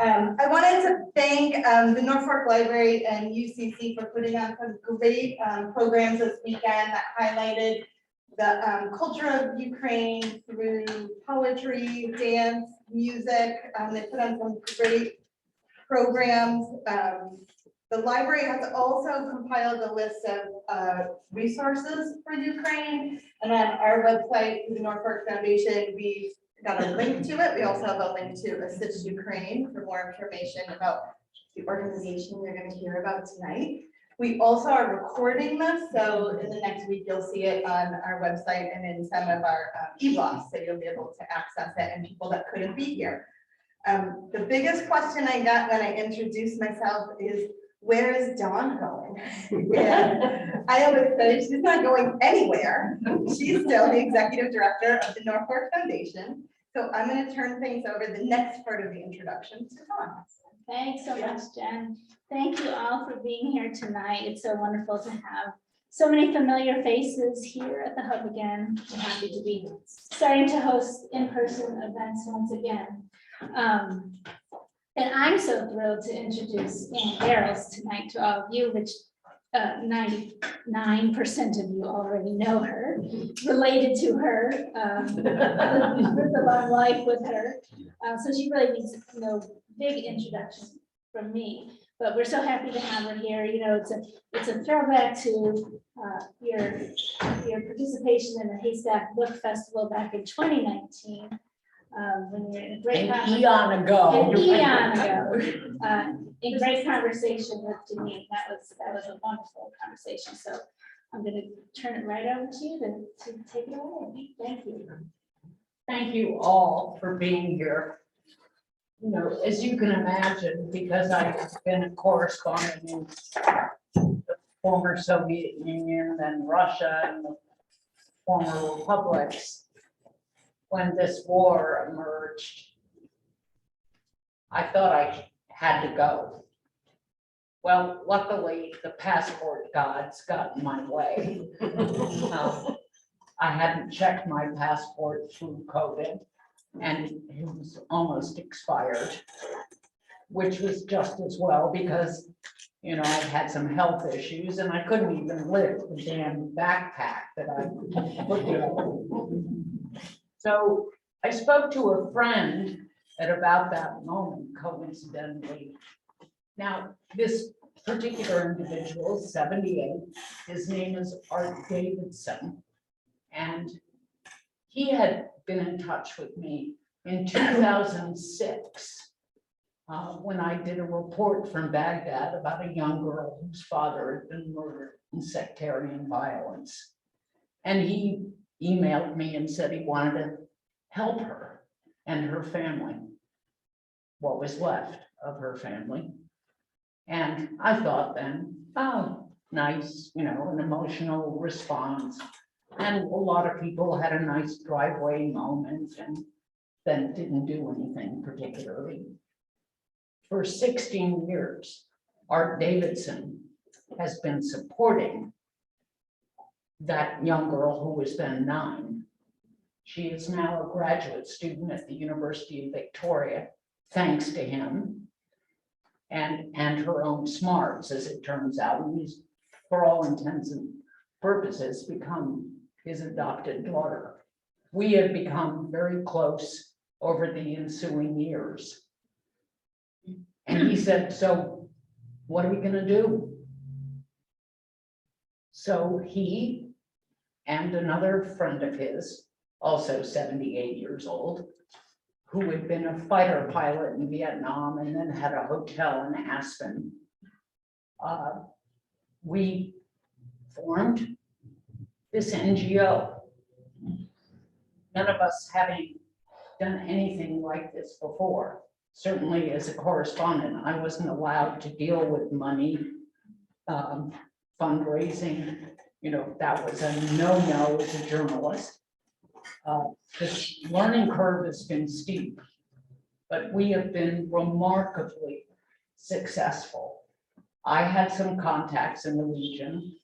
I wanted to thank the Norfolk Library and UCC for putting on some great programs this weekend that highlighted the culture of Ukraine through poetry, dance, music. They put on some great programs. The library has also compiled a list of resources for Ukraine, and on our website, the Norfolk Foundation, we got a link to it. We also have a link to Assist Ukraine for more information about the organization you're going to hear about tonight. We also are recording this, so in the next week you'll see it on our website and in some of our e-blogs, so you'll be able to access it, and people that couldn't be here. The biggest question I got when I introduced myself is, where is Dawn going? And I always say she's not going anywhere. She's still the executive director of the Norfolk Foundation. So I'm going to turn things over the next part of the introduction to Dawn. Thanks so much, Jen. Thank you all for being here tonight. It's so wonderful to have so many familiar faces here at the Hub again. I'm happy to be starting to host in-person events once again. And I'm so thrilled to introduce Garrels tonight to all of you, which 99% of you already know her, related to her, with a long life with her. So she really needs no big introduction from me, but we're so happy to have her here. You know, it's a throwback to your participation in the Haystack Book Festival back in 2019. When you're in a great eon ago. In great conversation with Janine. That was a wonderful conversation. So I'm going to turn it right over to you to take it away. Thank you. Thank you all for being here. You know, as you can imagine, because I've been a correspondent in the former Soviet Union and Russia and the former republics, when this war emerged, I thought I had to go. Well, luckily, the passport gods got in my way. I hadn't checked my passport through COVID, and it was almost expired, which was just as well because, you know, I had some health issues and I couldn't even lift the damn backpack that I put together. So I spoke to a friend at about that moment, coincidentally. Now, this particular individual, 78, his name is Art Davidson, and he had been in touch with me in 2006 when I did a report from Baghdad about a young girl whose father had been murdered in sectarian violence. And he emailed me and said he wanted to help her and her family, what was left of her family. And I thought then, oh, nice, you know, an emotional response. And a lot of people had a nice driveway moment and then didn't do anything particularly. For 16 years, Art Davidson has been supporting that young girl who was then 9. She is now a graduate student at the University of Victoria, thanks to him and her own smarts, as it turns out. And he's, for all intents and purposes, become his adopted daughter. We have become very close over the ensuing years. And he said, so what are we going to do? So he and another friend of his, also 78 years old, who had been a fighter pilot in Vietnam and then had a hotel in Aspen, we formed this NGO. None of us having done anything like this before. Certainly as a correspondent, I wasn't allowed to deal with money, fundraising, you know, that was a no-no as a journalist. The learning curve has been steep, but we have been remarkably successful. I had some contacts in the region,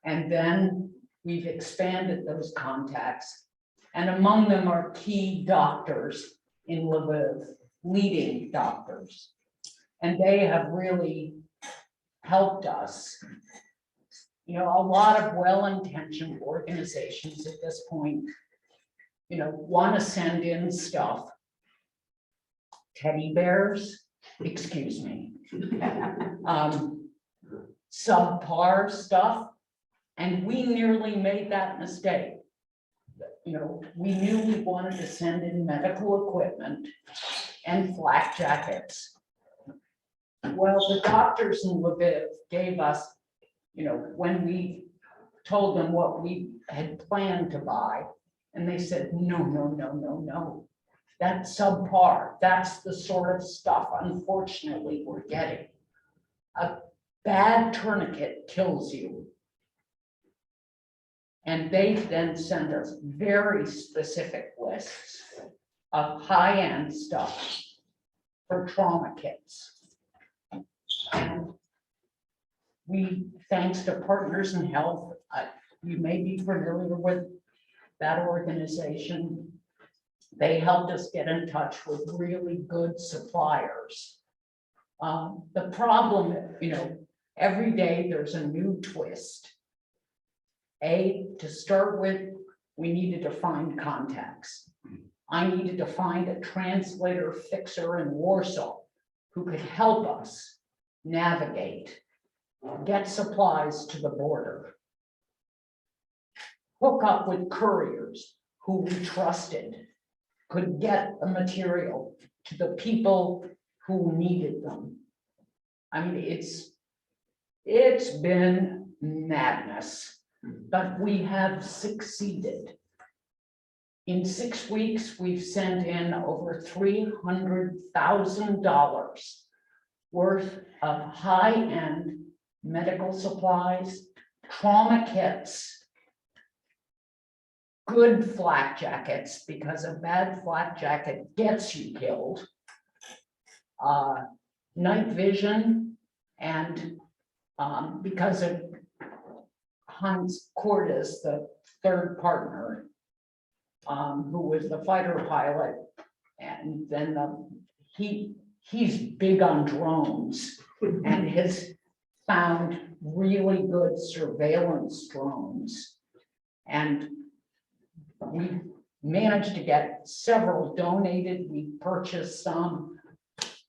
and then we've expanded those contacts. And among them are key doctors in Lviv, leading doctors. And they have really helped us. You know, a lot of well-intentioned organizations at this point, you know, want to send in stuff. Teddy bears, excuse me. Subpar stuff, and we nearly made that mistake. You know, we knew we wanted to send in medical equipment and flak jackets. Well, the doctors in Lviv gave us, you know, when we told them what we had planned to buy, and they said, no, no, no, no, no. That's subpar. That's the sort of stuff, unfortunately, we're getting. A bad tourniquet kills you. And they then send us very specific lists of high-end stuff for trauma kits. And we, thanks to Partners in Health, you may be familiar with that organization. They helped us get in touch with really good suppliers. The problem, you know, every day there's a new twist. To start with, we needed to find contacts. I needed to find a translator fixer in Warsaw who could help us navigate, get supplies to the border, hook up with couriers who we trusted, could get the material to the people who needed them. I mean, it's been madness, but we have succeeded. In 6 weeks, we've sent in over $300,000 worth of high-end medical supplies, trauma kits, good flak jackets, because a bad flak jacket gets you killed, night vision, and because of Hans Cordes, the third partner, who was the fighter pilot, and then he's big on drones and has found really good surveillance drones. And we managed to get several donated. We purchased some.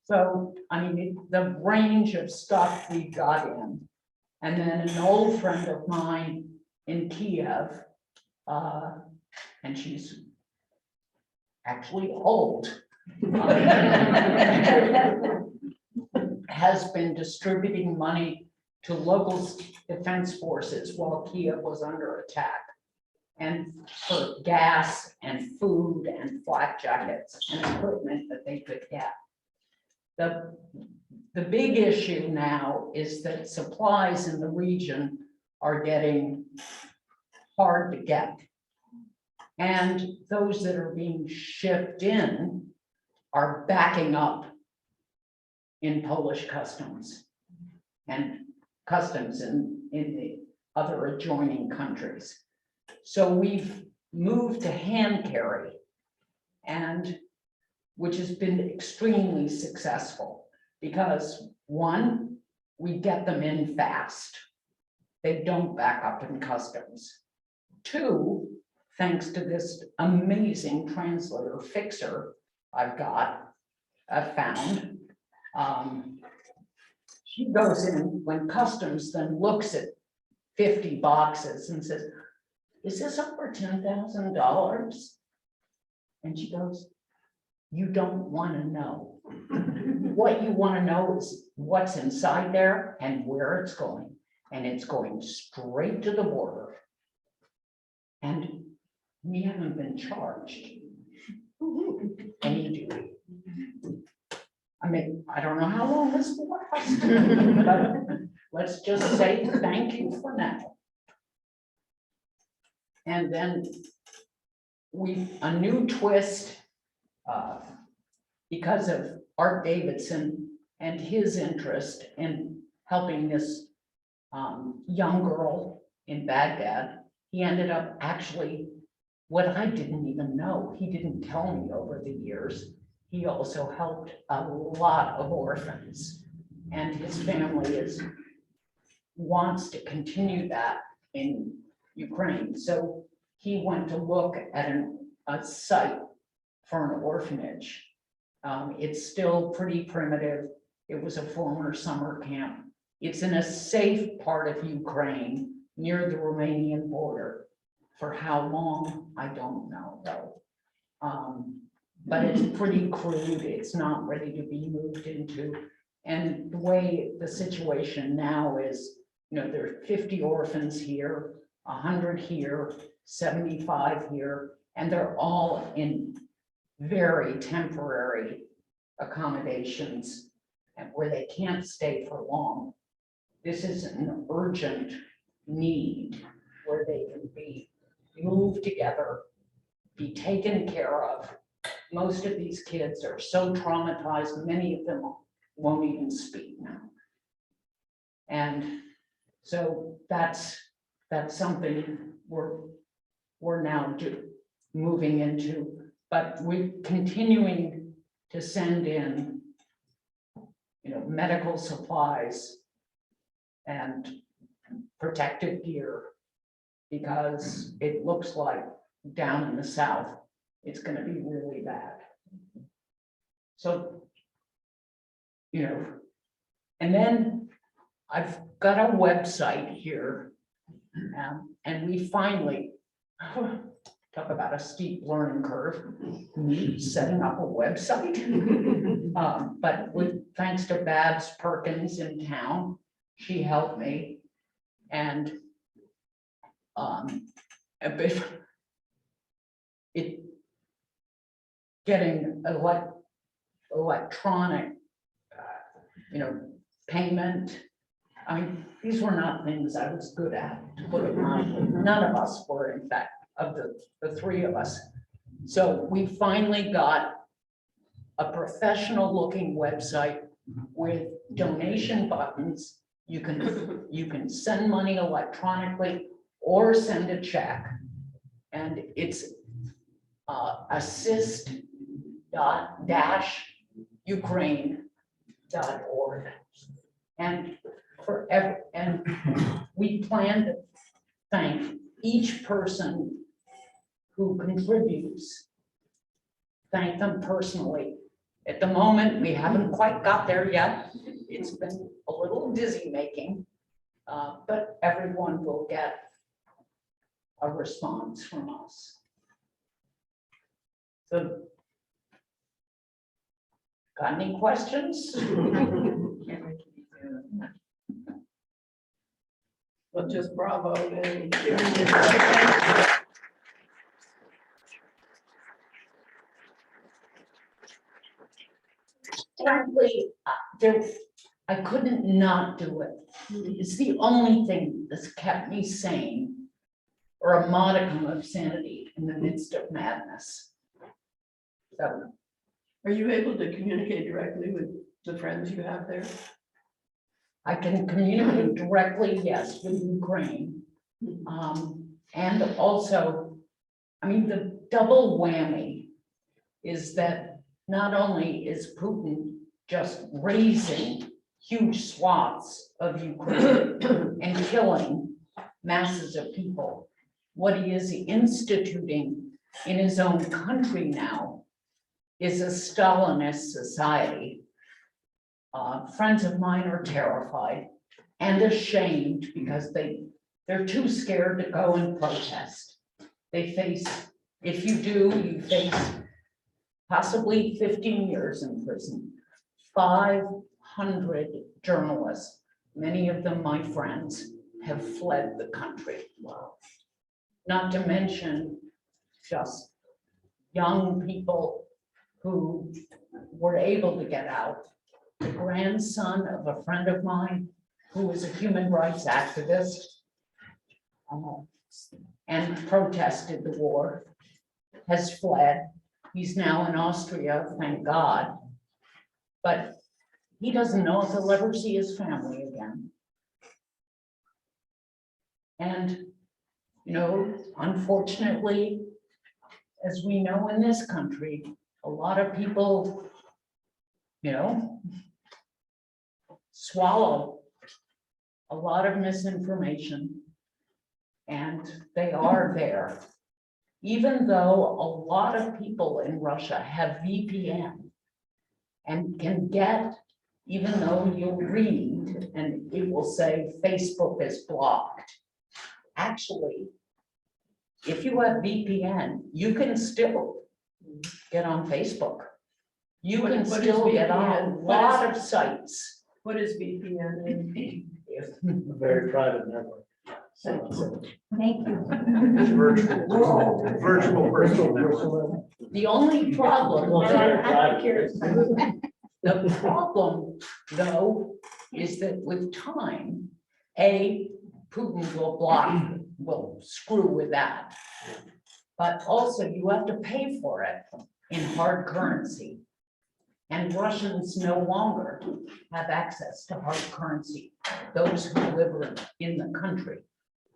So, I mean, the range of stuff we got in. And then an old friend of mine in Kiev, and she's actually old, has been distributing money to local defense forces while Kiev was under attack, and for gas and food and flak jackets and equipment that they could get. The big issue now is that supplies in the region are getting hard to get. And those that are being shipped in are backing up in Polish customs and customs in the other adjoining countries. So we've moved to hand carry, and which has been extremely successful because, one, we get them in fast. They don't back up in customs. Two, thanks to this amazing translator fixer I've found, she goes in when customs then looks at 50 boxes and says, is this over $10,000? And she goes, you don't want to know. What you want to know is what's inside there and where it's going. And it's going straight to the border. And we haven't been charged any duty. I mean, I don't know how long this will last, but let's just say thank you for now. And then a new twist, because of Art Davidson and his interest in helping this young girl in Baghdad, he ended up actually, what I didn't even know, he didn't tell me over the years, he also helped a lot of orphans, and his family wants to continue that in Ukraine. So he went to look at a site for an orphanage. It's still pretty primitive. It was a former summer camp. It's in a safe part of Ukraine near the Romanian border. For how long, I don't know though. But it's pretty crude. It's not ready to be moved into. And the way the situation now is, there are 50 orphans here, 100 here, 75 here, and they're all in very temporary accommodations and where they can't stay for long. This is an urgent need where they can be moved together, be taken care of. Most of these kids are so traumatized, many of them won't even speak now. And so that's something we're now moving into, but we're continuing to send in, medical supplies and protective gear, because it looks like down in the south, it's going to be really bad. So, and then I've got a website here, and we finally, talk about a steep learning curve, me setting up a website. But thanks to Babs Perkins in town, she helped me, and a bit getting electronic, payment. I mean, these were not things I was good at, to put it mildly. None of us were, in fact, of the three of us. So we finally got a professional looking website with donation buttons. You can send money electronically or send a check. And it's assist.ukraine.org. And we plan to thank each person who contributes, thank them personally. At the moment, we haven't quite got there yet. It's been a little dizzy making, but everyone will get a response from us. So, got any questions? Well, just bravo. And Frankly, I couldn't not do it. It's the only thing that's kept me sane, or a modicum of sanity in the midst of madness. So, are you able to communicate directly with the friends you have there? I can communicate directly, yes, with Ukraine. And also, I mean, the double whammy is that not only is Putin just razing huge swaths of Ukraine and killing masses of people, what he is instituting in his own country now is a Stalinist society. Friends of mine are terrified and ashamed because they're too scared to go and protest. They face, if you do, you face possibly 15 years in prison. 500 journalists, many of them my friends, have fled the country. Wow. Not to mention just young people who were able to get out. The grandson of a friend of mine who is a human rights activist and protested the war, has fled. He's now in Austria, thank God. But he doesn't know if he'll ever see his family again. And, unfortunately, as we know in this country, a lot of people, you know, swallow a lot of misinformation, and they are there. Even though a lot of people in Russia have VPN and can get, even though you'll read and it will say Facebook is blocked. Actually, if you have VPN, you can still get on Facebook. You What can is still get on a VPN? lot of sites. What is VPN? A very private network. So, Thank you. virtual personal network. The only problem, Well, I'm curious. the problem though, is that with time, Putin will screw with that. But also you have to pay for it in hard currency. And Russians no longer have access to hard currency. Those who live in the country,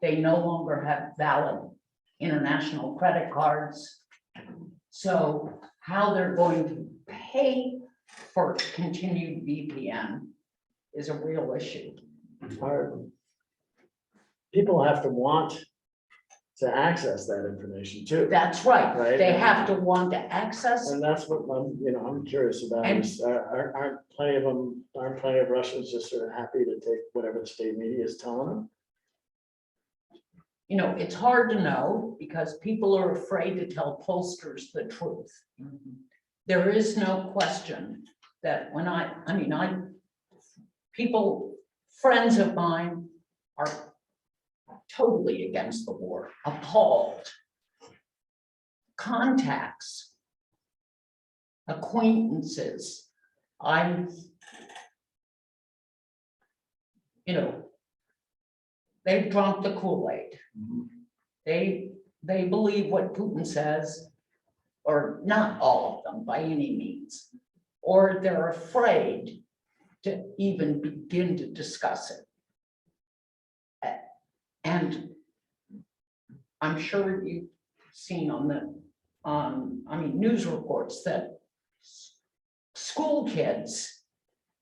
they no longer have valid international credit cards. So how they're going to pay for continued VPN is a real issue. Hard. People have to want to access that information too. That's right. Right. They have to want to access. And that's what I'm curious about, And- is aren't plenty of Russians just sort of happy to take whatever the state media is telling them? You know, it's hard to know because people are afraid to tell pollsters the truth. There is no question that when friends of mine are totally against the war, appalled. Contacts, acquaintances, they've drunk the Kool-Aid. They believe what Putin says, or not all of them by any means, or they're afraid to even begin to discuss it. And I'm sure you've seen news reports that school kids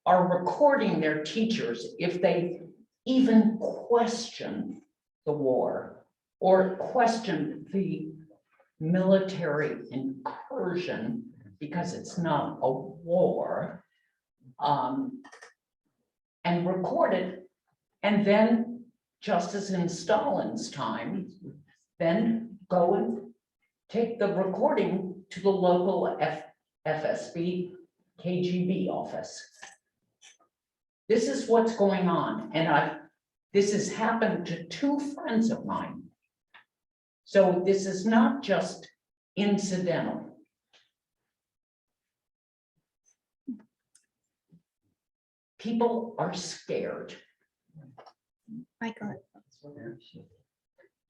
are recording their teachers if they even question the war or question the military incursion because it's not a war, and record it, and then just as in Stalin's time, then go and take the recording to the local FSB, KGB office. This is what's going on, and this has happened to 2 friends of mine. So this is not just incidental. People are scared. Michael.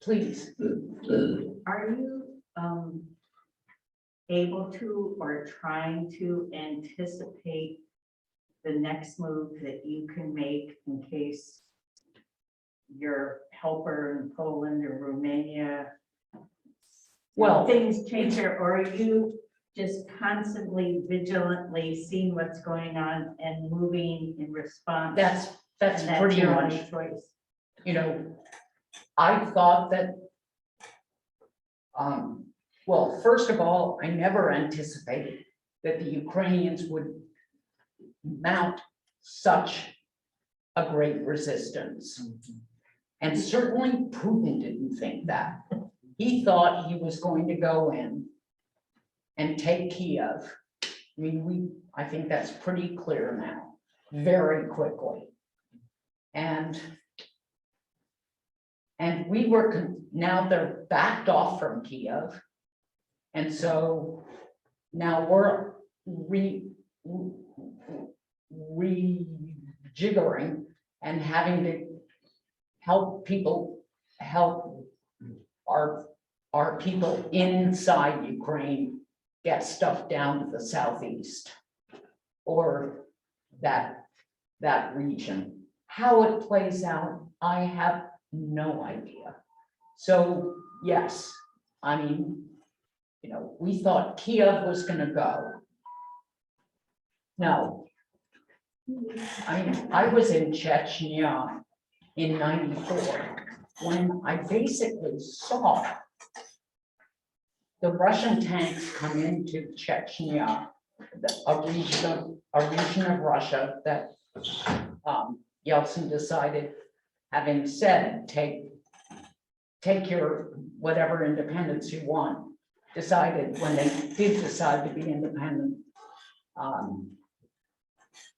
Please. Are you able to or trying to anticipate the next move that you can make in case your helper in Poland or Romania, Well, things change, or are you just constantly vigilantly seeing what's going on and moving in response? that's And pretty your much, only choice. I thought that, well, first of all, I never anticipated that the Ukrainians would mount such a great resistance. And certainly Putin didn't think that. He thought he was going to go in and take Kiev. I think that's pretty clear now, very quickly. And we were, now they're backed off from Kiev. And so now we're rejiggering and having to help our people inside Ukraine get stuff down to the southeast or that region. How it plays out, I have no idea. So yes, we thought Kiev was gonna go. No. I mean, I was in Chechnya in '94 when I basically saw the Russian tanks come into Chechnya, a region of Russia that Yeltsin decided, having said, take your whatever independence you want, decided when they did decide to be independent,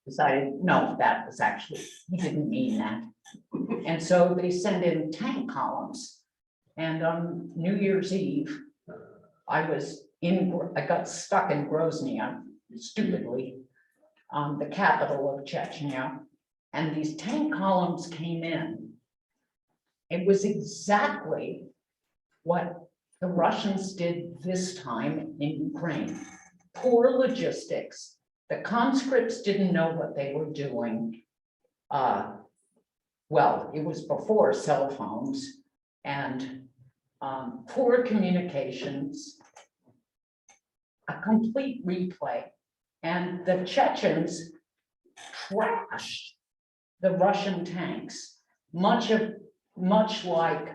decided, no, that was actually, he didn't mean that. And so they sent in tank columns. And on New Year's Eve, I got stuck in Grozny, stupidly, the capital of Chechnya, and these tank columns came in. It was exactly what the Russians did this time in Ukraine. Poor logistics. The conscripts didn't know what they were doing. Well, it was before cell phones, and poor communications, a complete replay. And the Chechens trashed the Russian tanks, much like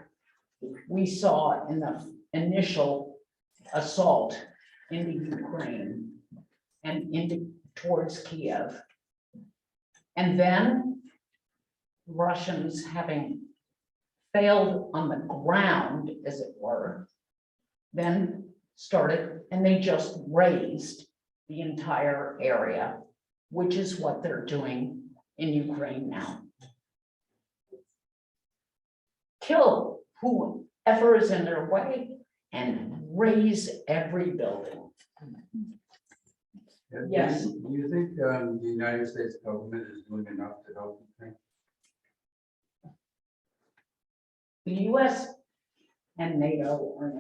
we saw in the initial assault into Ukraine and towards Kiev. And then Russians, having failed on the ground, as it were, then started, and they just razed the entire area, which is what they're doing in Ukraine now. Kill whoever is in their way and raze every building. Yes. Do you think the United States government is doing enough to help Ukraine? The US and NATO are,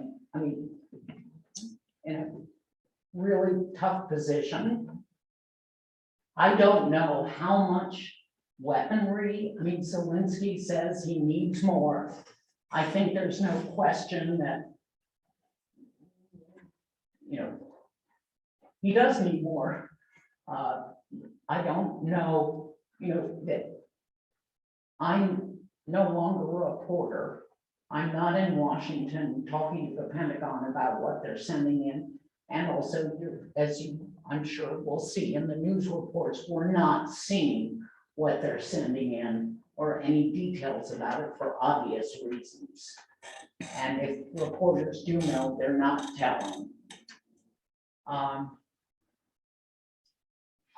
in a really tough position. I don't know how much weaponry, Zelensky says he needs more. I think there's no question that, he does need more. I don't know, that I'm no longer a reporter. I'm not in Washington talking to the Pentagon about what they're sending in. And also, as I'm sure we'll see in the news reports, we're not seeing what they're sending in or any details about it for obvious reasons. And if reporters do know, they're not telling.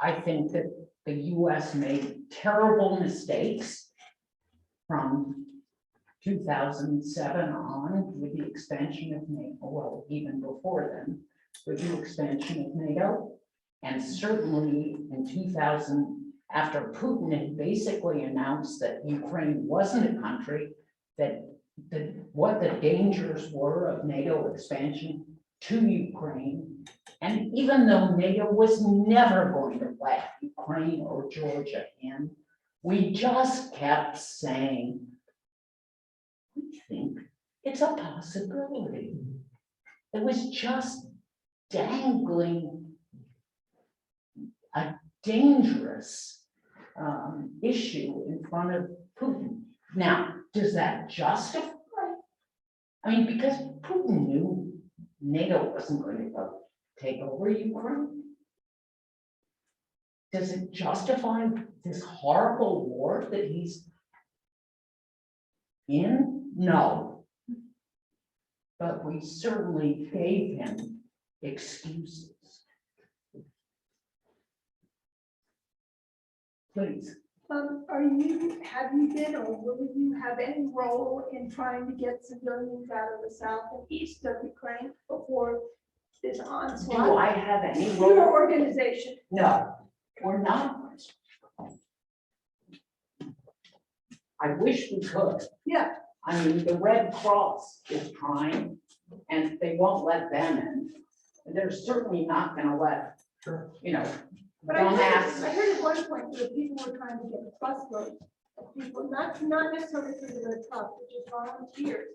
I think that the US made terrible mistakes from 2007 on with the expansion of NATO, well, even before then, with the expansion of NATO. And certainly in 2000, after Putin had basically announced that Ukraine wasn't a country, that what the dangers were of NATO expansion to Ukraine. And even though NATO was never going to let Ukraine or Georgia in, we just kept saying, we think it's a possibility. It was just dangling a dangerous issue in front of Putin. Now, does that justify? Because Putin knew NATO wasn't going to go take over Ukraine. Does it justify this horrible war that he's in? No. But we certainly gave him excuses. Please. Have you been or will you have any role in trying to get civilians out of the south and east of Ukraine before this onslaught? Do I have any Your role? organization. No, we're not. I wish we could. Yeah. The Red Cross is trying, and they won't let them in. They're certainly not gonna let, But I dumbass. heard at one point that people were trying to get busloads of people, not necessarily through the Red Cross, but just volunteers.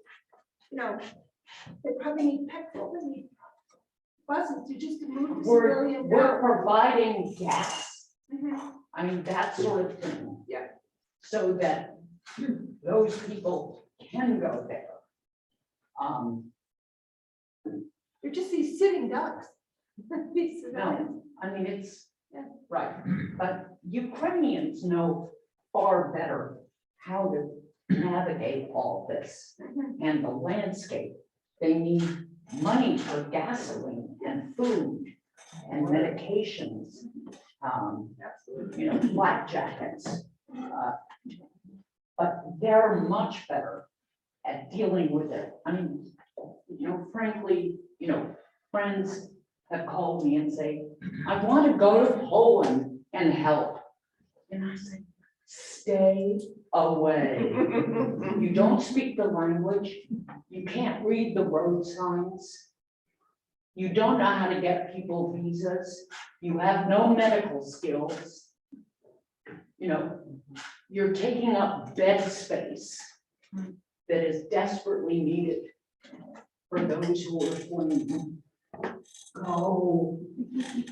They probably need petrol, they need buses to just to move the We're, civilian. we're providing gas. Mhm. I mean, that sort of thing. Yeah. So that those people can go there. They're just these sitting ducks. These civilians. No, I mean, it's, Yeah. right, but Ukrainians know far better how to navigate all this Mhm. and the landscape. They need money for gasoline and food and medications, you know, flak jackets. But they're much better at dealing with it. I mean, you know, frankly, you know, friends have called me and say, I want to go to Poland and help. And I said, stay away. You don't speak the language. You can't read the road signs. You don't know how to get people visas. You have no medical skills. You know, you're taking up bed space that is desperately needed for those who are fleeing. Go,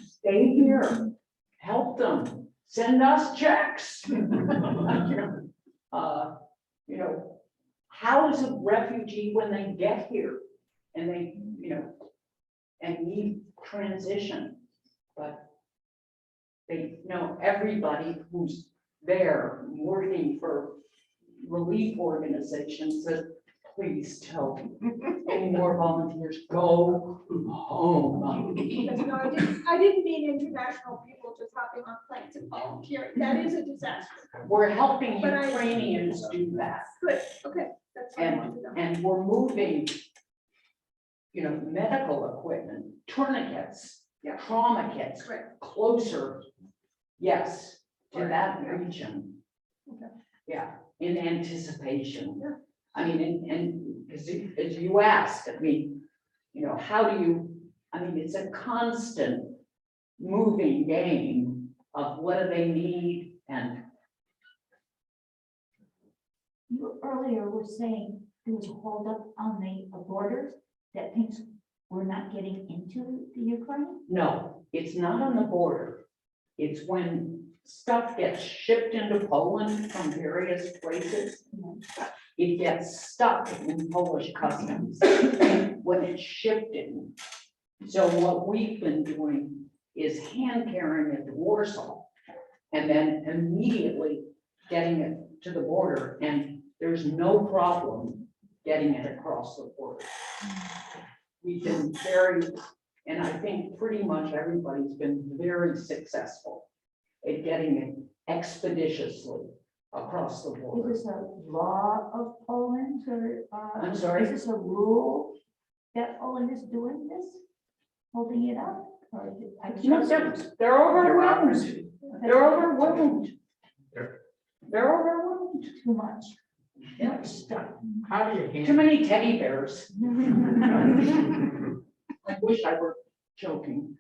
stay here, help them, send us checks. You know, how is a refugee when they get here and they, you know, and need transition? But they know everybody who's there working for relief organizations says, please tell any more volunteers, go home. No, I didn't mean international people just hopping on planes and volunteering. That is a disaster. We're helping But I- Ukrainians do that. Good, okay, that's what I wanted to know. And we're moving, you know, medical equipment, tourniquets, Yeah. trauma kits, Correct. closer, yes, to Right, that yeah. region. Okay. Yeah, in anticipation. Yeah. I mean, and as you asked, I mean, you know, how do you, I mean, it's a constant moving game of what do they need and You earlier were saying there was a holdup on the borders, that things were not getting into the Ukraine? no, it's not on the border. It's when stuff gets shipped into Poland from various places. It gets stuck in Polish customs when it's shipped in. So what we've been doing is hand carrying it to Warsaw and then immediately getting it to the border, and there's no problem getting it across the border. We've been very, and I think pretty much everybody's been very successful at getting it expeditiously across the border. Is this a law of Poland or? I'm sorry? Is this a rule that Poland is doing this, holding it up? Or is it- I No, they're overwhelmed. They're overwhelmed. They're overwhelmed. Too much. Too much stuff. How do you Too handle? many teddy bears. I wish I were joking.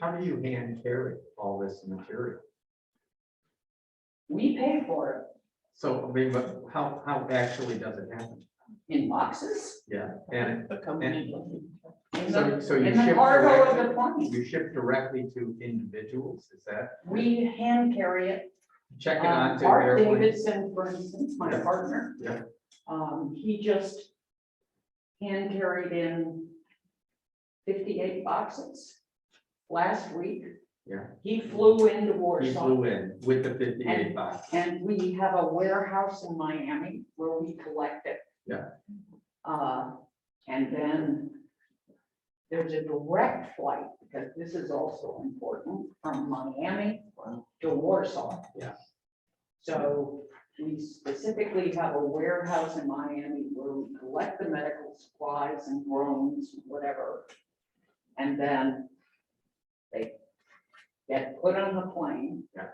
How do you hand carry all this material? We pay for it So, I mean, but how actually does it happen? in boxes. Yeah, and In so, the, so you in the ship cargo of the directly, plane. you ship directly to individuals, is that? We hand carry it. Check it onto Art airplane? Davidson, for instance, my Yeah. partner. Yeah. He just hand carried in 58 boxes last week. Yeah. He flew into He Warsaw. flew in with the 58 box. And we have a warehouse in Miami where we collect it. Yeah. And then there's a direct flight, because this is also important, from Miami to Warsaw. Yeah. So we specifically have a warehouse in Miami where we collect the medical supplies and drones, whatever. And then they get put on the plane. Yeah.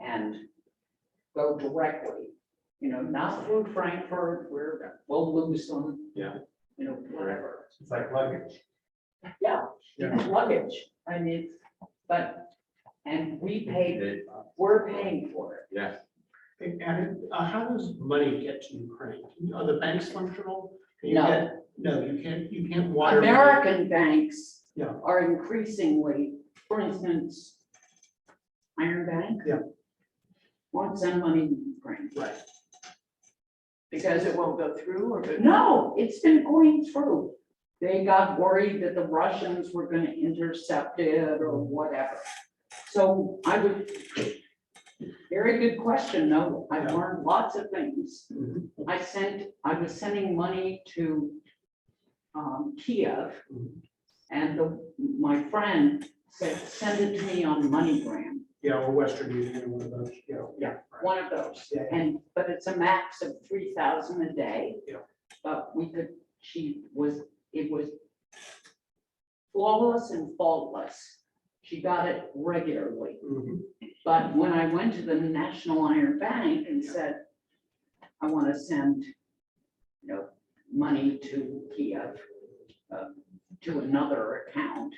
And go directly, you know, not through Frankfurt, where we'll lose them. Yeah. You know, whatever. It's like luggage. Yeah, Yeah. it's luggage. I mean, but, and we pay, we're paying for it. Yeah. And how does money get to Ukraine? Are the banks functional? Can you No. get- No, you can't wire. money? American banks Yeah. are increasingly, for instance, Iron Bank. Yeah. Won't send money to Ukraine. Right. Because it won't go through or? No, it's been going through. They got worried that the Russians were gonna intercept it or whatever. So I would, very good question, though. I've learned lots of things. Mhm. I was sending money to Kiev. Mhm. And my friend said, send it to me on MoneyGram, Yeah, or Western Union, one of those, yeah. Yeah. Right. one of those. Yeah. And, but it's a max of 3,000 a day. Yeah. But it was flawless and faultless. She got it regularly. Mhm. But when I went to the National Iron Bank and said, I want to send, money to Kiev, to another account,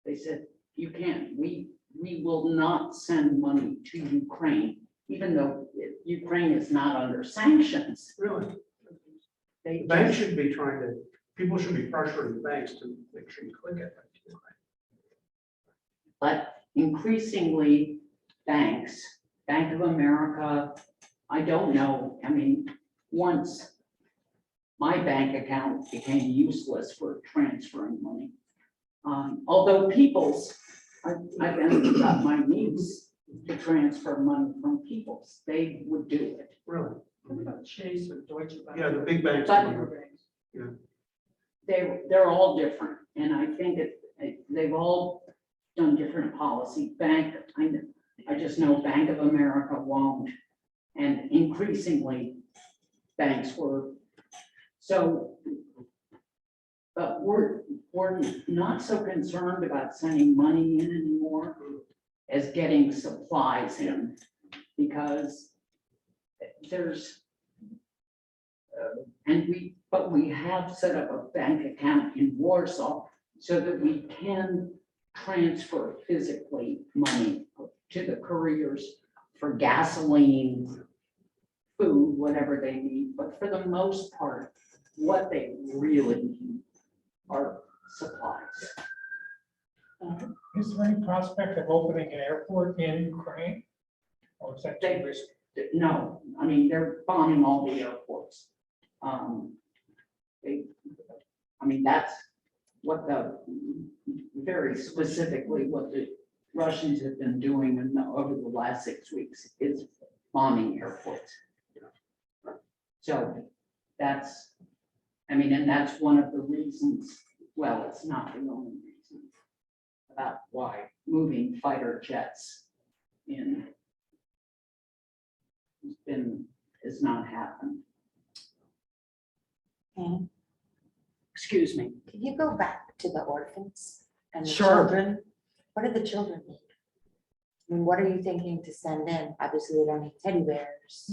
they said, you can't, we will not send money to Ukraine, even though Ukraine is not under sanctions. Really? They Banks just- should be people should be pressuring the banks to make sure you click it. But increasingly, banks, Bank of America, I don't know, I mean, once my bank account became useless for transferring money. Although People's, I've ended up my niece to transfer money from People's, they would do it. Really? What about Chase or Deutsche Bank? Yeah, the big banks. But- They're all different, and I think they've all done different policy. I just know Bank of America won't, and increasingly banks were. So, but we're not so concerned about sending money in anymore as getting supplies in, because there's, but we have set up a bank account in Warsaw so that we can transfer physically money to the couriers for gasoline, food, whatever they need. But for the most part, what they really need are supplies. Is there any prospect of opening an airport in Ukraine? Or is that too risky? No, I mean, they're bombing all the airports. That's what very specifically what the Russians have been doing over the last 6 weeks is bombing airports. So that's, and that's one of the reasons, well, it's not the only reason about why moving fighter jets in has not happened. Excuse me. Can you go back to the orphans and the Sure. children? What do the children need? I mean, what are you thinking to send in? Obviously, they don't need teddy bears,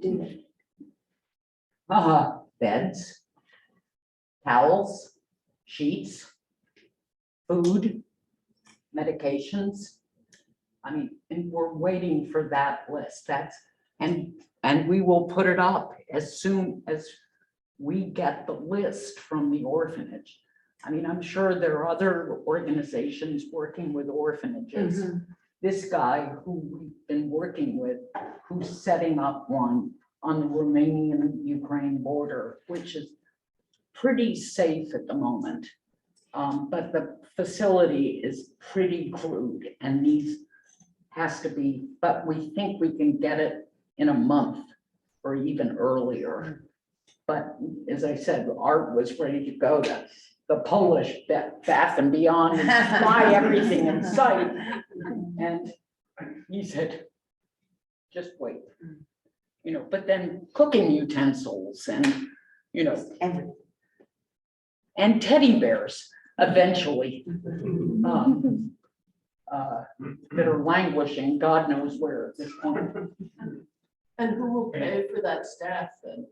do they? Beds, towels, sheets, food, medications. And we're waiting for that list. And we will put it up as soon as we get the list from the orphanage. I'm sure there are other organizations working with orphanages. This guy who we've been working with, who's setting up one on the Romanian-Ukraine border, which is pretty safe at the moment. But the facility is pretty crude and has to be, but we think we can get it in a month or even earlier. But as I said, Art was ready to go to the Polish Bath and Beyond and buy everything in sight. And he said, just wait. But then cooking utensils and, Everything. and teddy bears eventually. That are languishing, God knows where at this point. And who will pay for that staff then?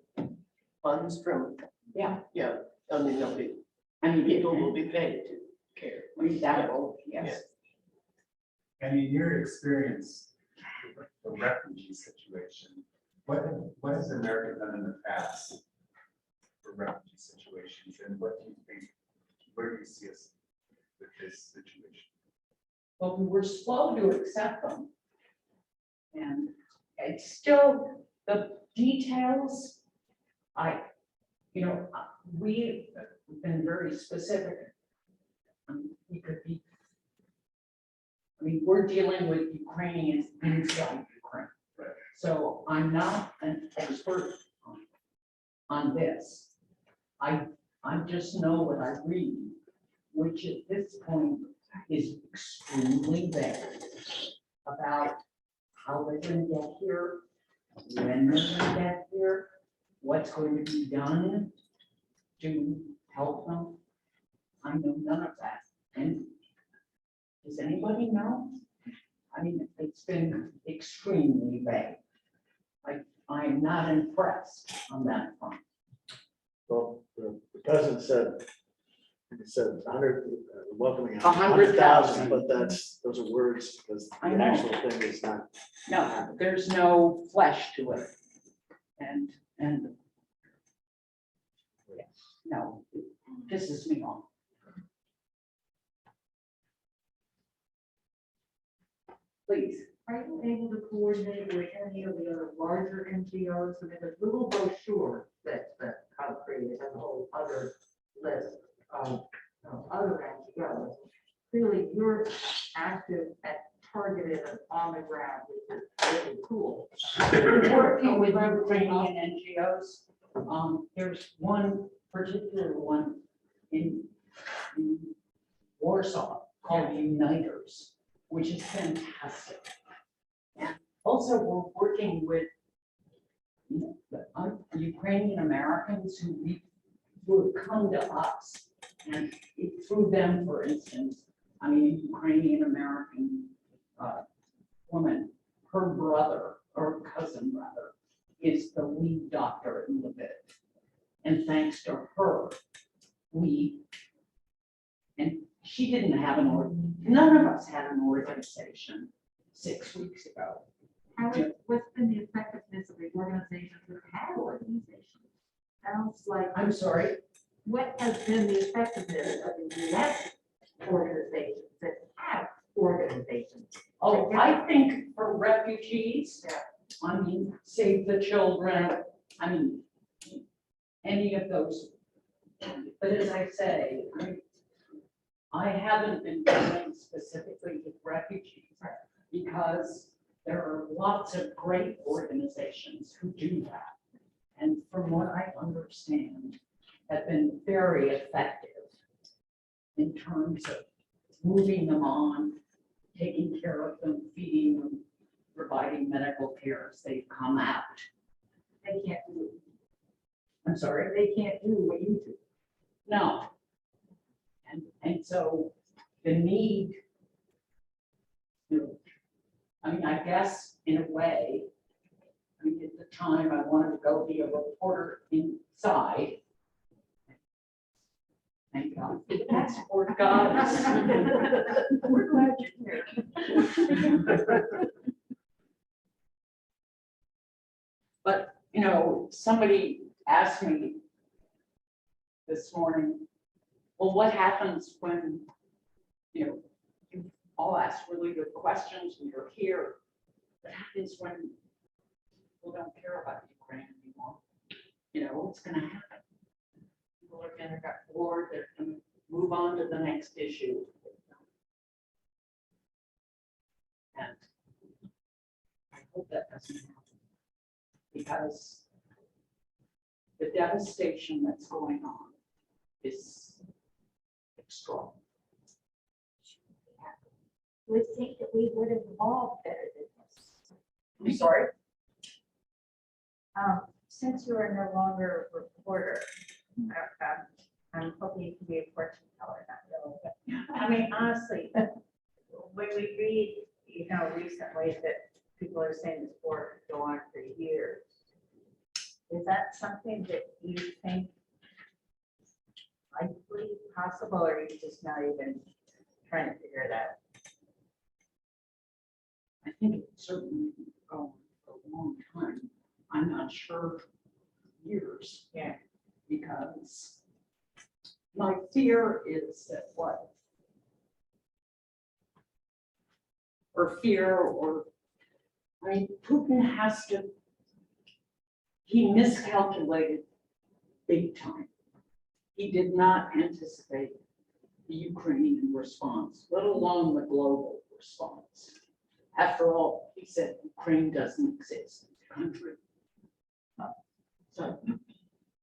Funds from? Yeah. Yeah, they'll be, people will be paid to care. That will, yes. And in your experience, with the refugee situation, what has America done in the past for refugee situations, and what do you think, where do you see us with this situation? But we were slow to accept them. And it's still, the details, we've been very specific. We could be, we're dealing with Ukrainians inside Ukraine. Right. So I'm not an expert on this. I just know what I read, which at this point is extremely vague about how they're going to get here, when they're going to get here, what's going to be done to help them. I know none of that. And does anybody know? It's been extremely vague. I'm not impressed on that front. Well, the president said 100, welcoming 100,000. 100,000, but those are words, because the I know. actual thing is not. No, there's no flesh to it. And no, it pisses me off. Please. Are you able to coordinate with any of the other larger NGOs? The little brochure that's created has a whole other list of other NGOs. Clearly, you're active and targeted and on the ground, which is really cool. Working with Ukrainian NGOs, there's one particular one in Warsaw called Uniters, which is fantastic. And also, we're working with the Ukrainian Americans who would come to us, and through them, for instance, a Ukrainian American woman, her brother or cousin rather, is the lead doctor in Lviv. And thanks to her, and she didn't have none of us had an organization 6 weeks ago. What's been the effectiveness of the organizations that have organizations? Sounds like. I'm sorry? What has been the effectiveness of the less organizations that have organizations? Oh, I think for refugees, Save the Children, any of those. But as I say, I haven't been dealing specifically with refugees because there are lots of great organizations who do that. And from what I understand, have been very effective in terms of moving them on, taking care of them, feeding them, providing medical care as they come out. They can't do. I'm sorry? They can't do what you do. No. And so the need, I guess in a way, at the time I wanted to go be a reporter inside. Thank God for the passport, guys. We're glad you're here. But, somebody asked me this morning, well, what happens when, you all ask really good questions when you're here. What happens when people don't care about Ukraine anymore? What's going to happen? People are going to get bored, they're going to move on to the next issue. And I hope that doesn't happen. Because the devastation that's going on is extraordinary. We think that we would have evolved better than this. I'm sorry? Since you are no longer a reporter, I'm hoping you can be a fortune teller, not really. But honestly, when we read, recently that people are saying this war could go on for years, is that something that you think likely possible, or are you just not even trying to figure it out? I think it certainly go on for a long time. I'm not sure years. Yeah. Because my fear is that what or fear, or, I mean, Putin has to, he miscalculated big time. He did not anticipate the Ukrainian response, let alone the global response. After all, he said Ukraine doesn't exist as a country. So,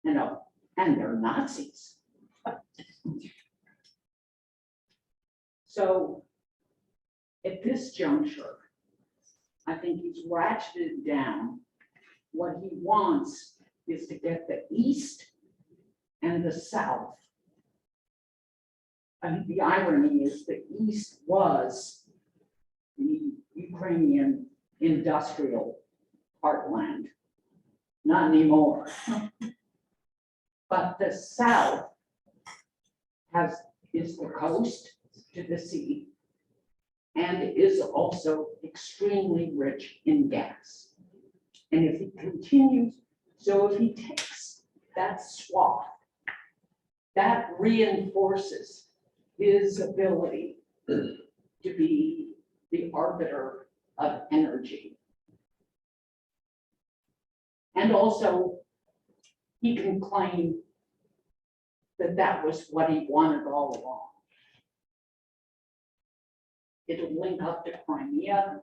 you know, and they're Nazis. So at this juncture, I think he's ratcheted down. What he wants is to get the East and the South. I think the irony is the East was the Ukrainian industrial heartland. Not anymore. But the South is the coast to the sea and is also extremely rich in gas. And if he continues, so if he takes that swath, that reinforces his ability to be the arbiter of energy. And also, he can claim that that was what he wanted all along. It'll link up to Crimea.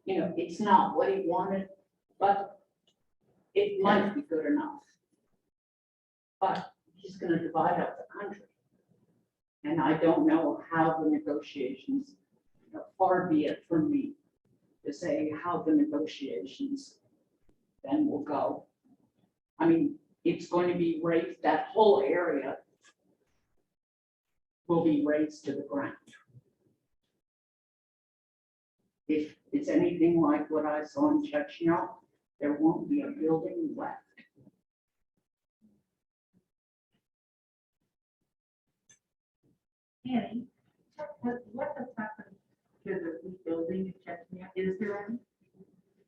You know, it's not what he wanted, but it might be good enough. But he's going to divide up the country. And I don't know how the negotiations, far be it from me to say how the negotiations then will go. I mean, it's going to be raised, that whole area will be raised to the ground. If it's anything like what I saw in Chechnya, there won't be a building left. Annie, what has happened to the rebuilding in Chechnya? Is there any?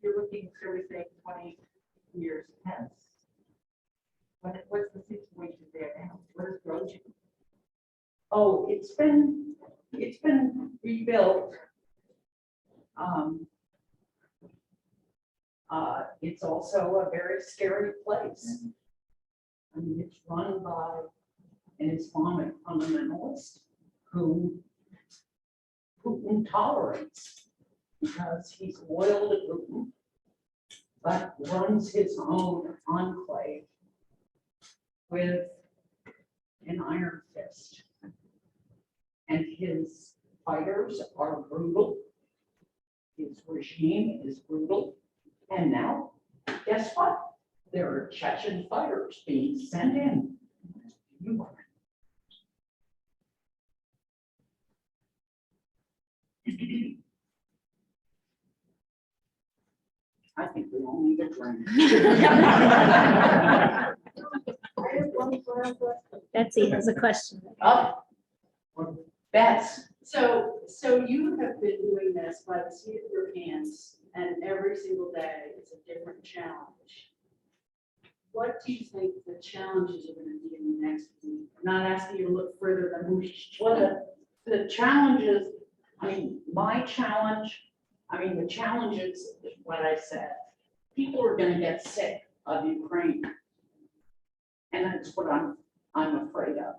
You're looking, so we say 20 years hence. What's the situation there now? What is Grozny? Oh, it's been rebuilt. It's also a very scary place. I mean, it's run by an Islamic fundamentalist who Putin tolerates because he's loyal to Putin, but runs his own enclave with an iron fist. And his fighters are brutal. His regime is brutal. And now, guess what? There are Chechen fighters being sent in to Ukraine. I think we all need a drink. Betsy has a question. Oh, Bets. So you have been doing this by the seat of your pants, and every single day it's a different challenge. What do you think the challenges are going to be in the next week? I'm not asking you to look further than we should. Well, the challenges, I mean, my challenge, the challenge is what I said. People are going to get sick of Ukraine. And that's what I'm afraid of.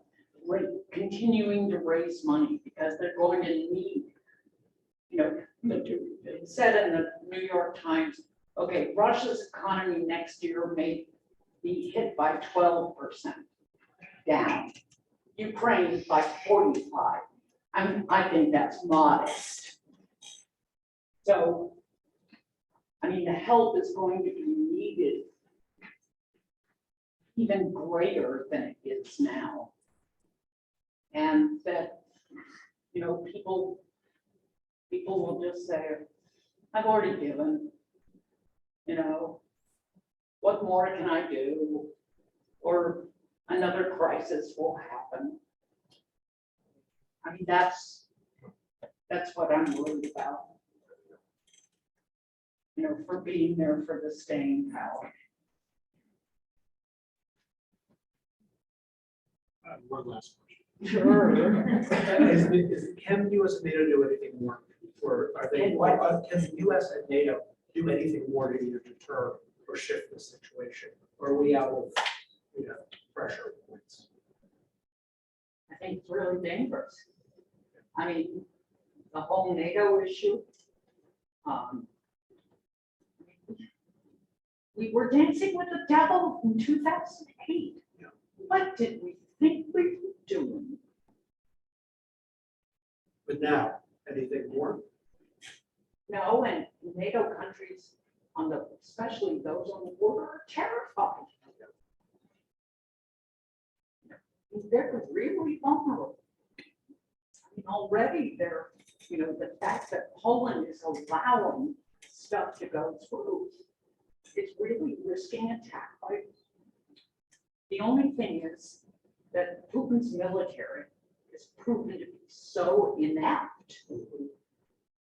We're continuing to raise money because they're going to need, it said in the New York Times, okay, Russia's economy next year may be hit by 12% down. Ukraine by 45. I think that's modest. So, the help is going to be needed even greater than it is now. And that, people will just say, I've already given, what more can I do? Or another crisis will happen. That's what I'm worried about. For being there for the staying power. One last question. Sure. Can the US and NATO do anything more Or are they, In what? can the US and NATO do anything more to either deter or shift the situation? Or are we out of, pressure points? I think it's really dangerous. I mean, the whole NATO issue. We were dancing with the devil in 2008. What did we think we were doing? But now, anything more? No, and NATO countries on the, especially those on the border, are terrified. They're really vulnerable. I mean, already they're, the fact that Poland is allowing stuff to go through is really risking attack by. The only thing is that Putin's military is proven to be so inept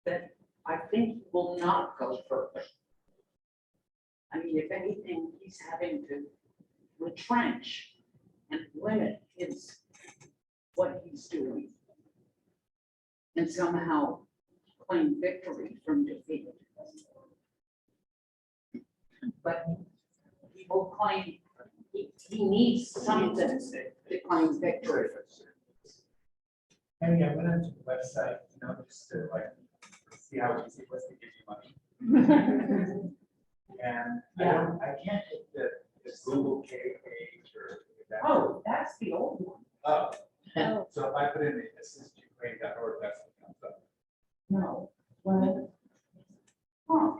that I think he will not go further. I mean, if anything, he's having to retrench and limit what he's doing and somehow claim victory from defeat. But he will claim he needs something to claim victory. Henry, I went onto the website, just to see how easy it was to give you money. And I can't hit the Google K page or that. Oh, that's the old one. Oh, so if I put in the assistukraine.org, that's what comes up. No. Well, huh.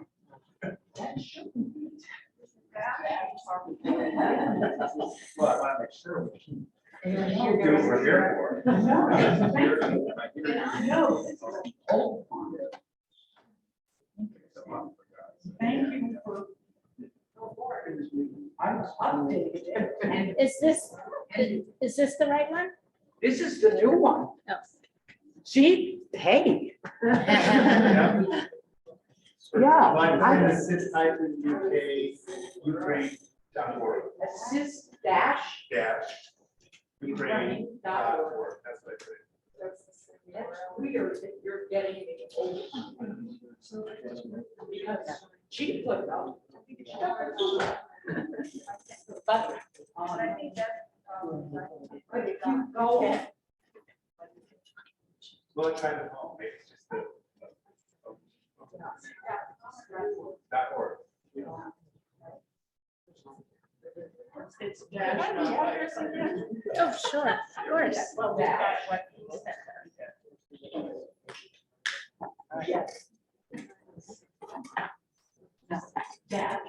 That shouldn't be. Well, I want to make sure we can do what we're here for. No, it's an old one. Thank you for. I was updated and Is this the right one? this is the new one. Oh. See, hey. Yeah. Yeah, Like, I- assist-UK Ukraine.org Assist dash Ukraine.org. That's what I put in. That's weird that you're getting the old one. Because she put it up. But but if you go, Well, I tried at home, maybe it's just the. .org. It's dash. Oh, sure, of course. Well, dash. yes. Dash.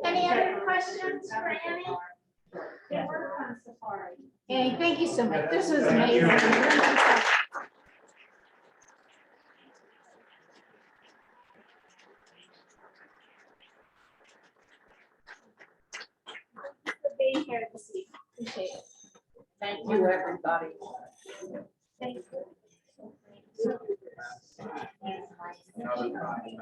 Any other questions for Annie? Annie, thank you so much. This was amazing. For being here this evening. Appreciate it. Thank you, everybody. Thank you. Another time.